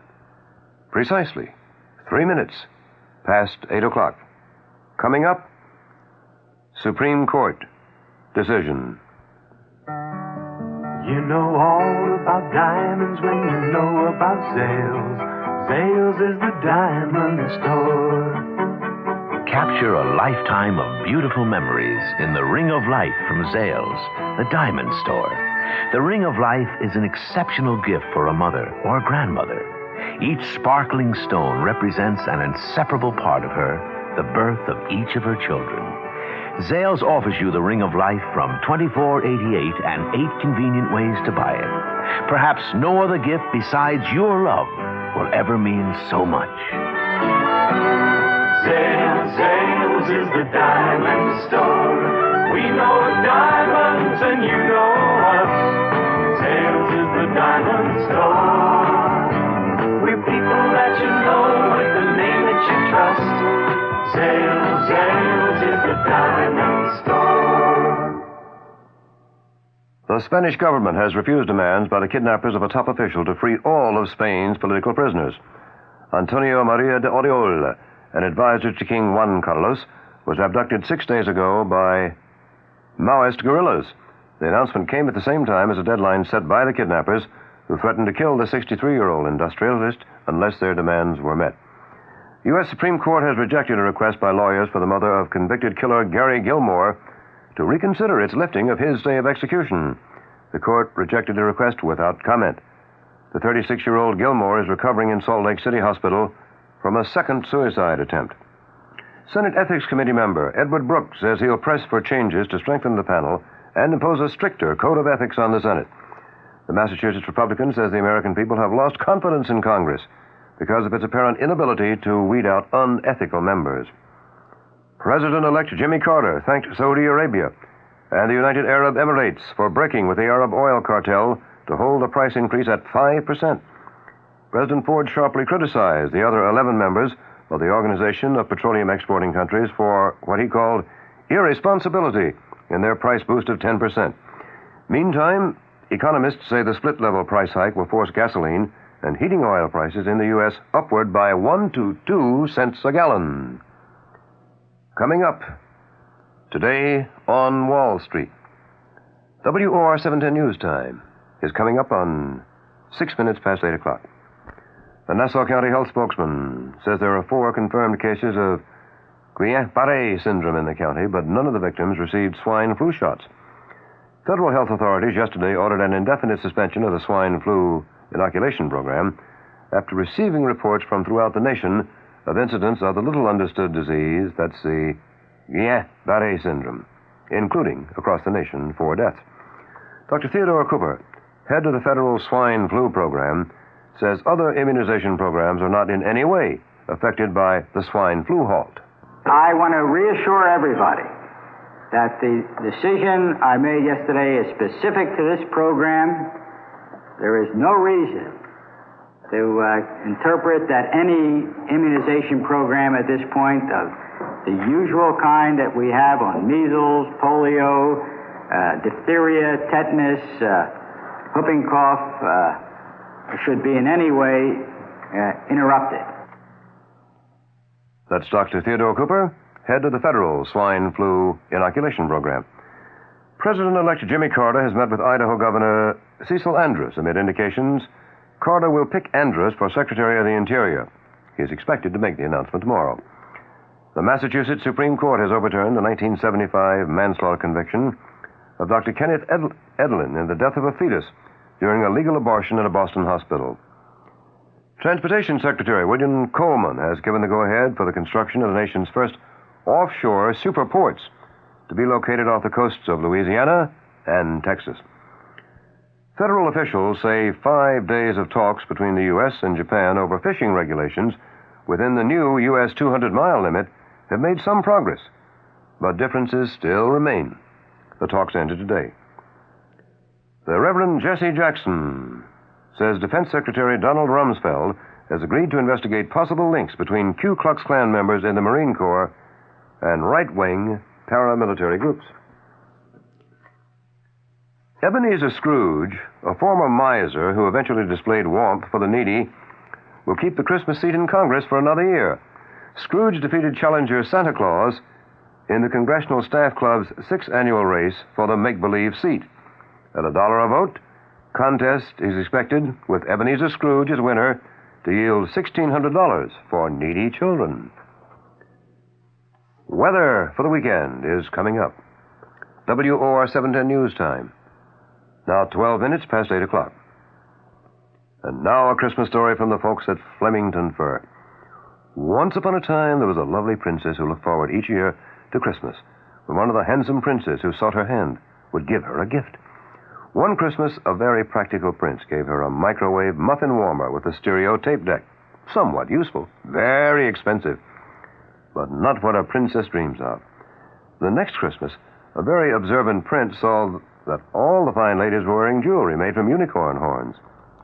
Precisely 3 minutes past 8 o'clock. Coming up, Supreme Court decision. You know all about diamonds when you know about Zales. Zales is the diamond store. Capture a lifetime of beautiful memories in the Ring of Life from Zales, the diamond store. The Ring of Life is an exceptional gift for a mother or grandmother. Each sparkling stone represents an inseparable part of her, the birth of each of her children. Zales offers you the Ring of Life from $24.88 and 8 convenient ways to buy it. Perhaps no other gift besides your love will ever mean so much. Zales is the diamond store. We know diamonds and you know us. Zales is the diamond store. We're people The Spanish government has refused demands by the kidnappers of a top official to free all of Spain's political prisoners. Antonio Maria de Oriol, an advisor to King Juan Carlos, was abducted 6 days ago by Maoist guerrillas. The announcement came at the same time as a deadline set by the kidnappers, who threatened to kill the 63-year-old industrialist unless their demands were met. U.S. Supreme Court has rejected a request by lawyers for the mother of convicted killer Gary Gilmore to reconsider its lifting of his day of execution. The court rejected the request without comment. The 36-year-old Gilmore is recovering in Salt Lake City Hospital from a second suicide attempt. Senate Ethics Committee member Edward Brooks says he'll press for changes to strengthen the panel and impose a stricter code of ethics on the Senate. The Massachusetts Republican says the American people have lost confidence in Congress because of its apparent inability to weed out unethical members. President-elect Jimmy Carter thanked Saudi Arabia and the United Arab Emirates for breaking with the Arab oil cartel to hold a price increase at 5%. President Ford sharply criticized the other 11 members of the Organization of Petroleum Exporting Countries for what he called irresponsibility in their price boost of 10%. Meantime, economists say the split-level price hike will force gasoline and heating oil prices in the U.S. upward by 1 to 2 cents a gallon. Coming up, today on Wall Street. WOR 710 News Time is coming up on 6 minutes past 8 o'clock. The Nassau County Health spokesman says there are 4 confirmed cases of Guillain-Barré syndrome in the county, but none of the victims received swine flu shots. Federal health authorities yesterday ordered an indefinite suspension of the swine flu inoculation program after receiving reports from throughout the nation of incidents of the little understood disease, that's the Guillain-Barré syndrome, including, across the nation, 4 deaths. Dr. Theodore Cooper, head of the federal swine flu program, says other immunization programs are not in any way affected by the swine flu halt. I want to reassure everybody that the decision I made yesterday is specific to this program. There is no reason to interpret that any immunization program at this point of the usual kind that we have on measles, polio, diphtheria, tetanus, whooping cough, should be in any way interrupted. That's Dr. Theodore Cooper, head of the federal swine flu inoculation program. President-elect Jimmy Carter has met with Idaho Governor Cecil Andrus amid indications Carter will pick Andrus for Secretary of the Interior. He is expected to make the announcement tomorrow. The Massachusetts Supreme Court has overturned the 1975 manslaughter conviction of Dr. Kenneth Edlin in the death of a fetus during a legal abortion at a Boston hospital. Transportation Secretary William Coleman has given the go-ahead for the construction of the nation's first offshore superports to be located off the coasts of Louisiana and Texas. Federal officials say 5 days of talks between the U.S. and Japan over fishing regulations within the new U.S. 200-mile limit have made some progress, but differences still remain. The talks ended today. The Reverend Jesse Jackson says Defense Secretary Donald Rumsfeld has agreed to investigate possible links between Ku Klux Klan members in the Marine Corps and right-wing paramilitary groups. Ebenezer Scrooge, a former miser who eventually displayed warmth for the needy, will keep the Christmas seat in Congress for another year. Scrooge defeated challenger Santa Claus in the Congressional Staff Club's 6th annual race for the make-believe seat. At $1 a vote, contest is expected, with Ebenezer Scrooge as winner, to yield $1,600 for needy children. Weather for the weekend is coming up. WOR 710 News Time. Now 12 minutes past 8 o'clock. And now a Christmas story from the folks at Flemington Fur. Once upon a time, there was a lovely princess who looked forward each year to Christmas, when one of the handsome princes who sought her hand would give her a gift. One Christmas, a very practical prince gave her a microwave muffin warmer with a stereo tape deck. Somewhat useful, very expensive, but not what a princess dreams of. The next Christmas, a very observant prince saw that all the fine ladies were wearing jewelry made from unicorn horns.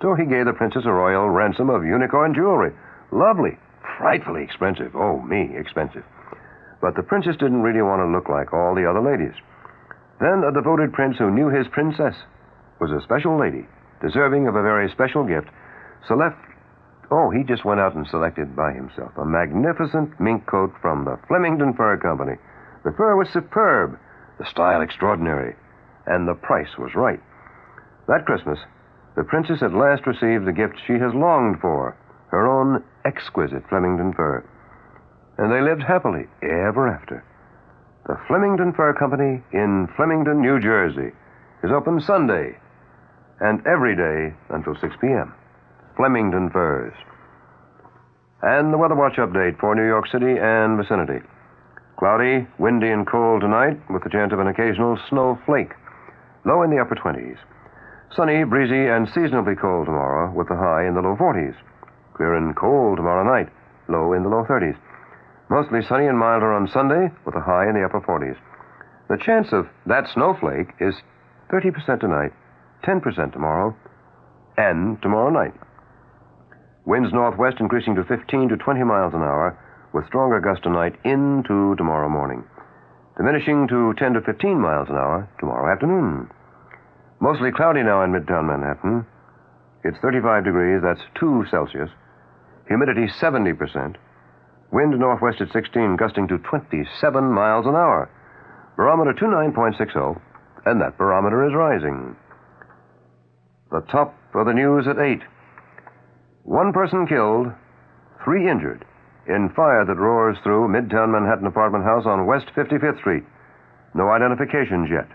So he gave the princess a royal ransom of unicorn jewelry. Lovely, frightfully expensive. Oh, me, expensive. But the princess didn't really want to look like all the other ladies. Then a devoted prince who knew his princess was a special lady, deserving of a very special gift. He just went out and selected by himself a magnificent mink coat from the Flemington Fur Company. The fur was superb, the style extraordinary, and the price was right. That Christmas, the princess at last received the gift she has longed for, her own exquisite Flemington fur. And they lived happily ever after. The Flemington Fur Company in Flemington, New Jersey, is open Sunday and every day until 6 p.m. Flemington Furs. And the Weather Watch update for New York City and vicinity. Cloudy, windy, and cold tonight with the chance of an occasional snow flake. Low in the upper 20s. Sunny, breezy, and seasonably cold tomorrow with the high in the low 40s. Clear and cold tomorrow night, low in the low 30s. Mostly sunny and milder on Sunday with a high in the upper 40s. The chance of that snowflake is 30% tonight, 10% tomorrow, and tomorrow night. Winds northwest increasing to 15 to 20 miles an hour with stronger gusts tonight into tomorrow morning. Diminishing to 10 to 15 miles an hour tomorrow afternoon. Mostly cloudy now in Midtown Manhattan. It's 35 degrees, that's 2 Celsius. Humidity 70%. Wind northwest at 16, gusting to 27 miles an hour. Barometer 29.60, and that barometer is rising. The top of the news at 8. 1 person killed, 3 injured in fire that roars through Midtown Manhattan apartment house on West 55th Street. No identifications yet.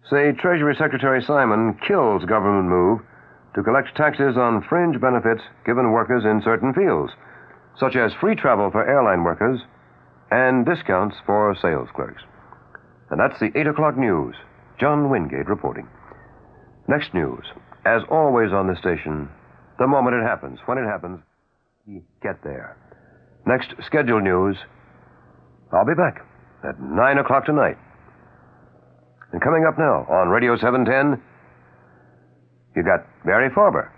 Say Treasury Secretary Simon kills government move to collect taxes on fringe benefits given workers in certain fields, such as free travel for airline workers and discounts for sales clerks. And that's the 8 o'clock news. John Wingate reporting. Next news, as always on this station, the moment it happens, when it happens, we get there. Next scheduled news, I'll be back at 9 o'clock tonight. And coming up now on Radio 710, you got Barry Farber.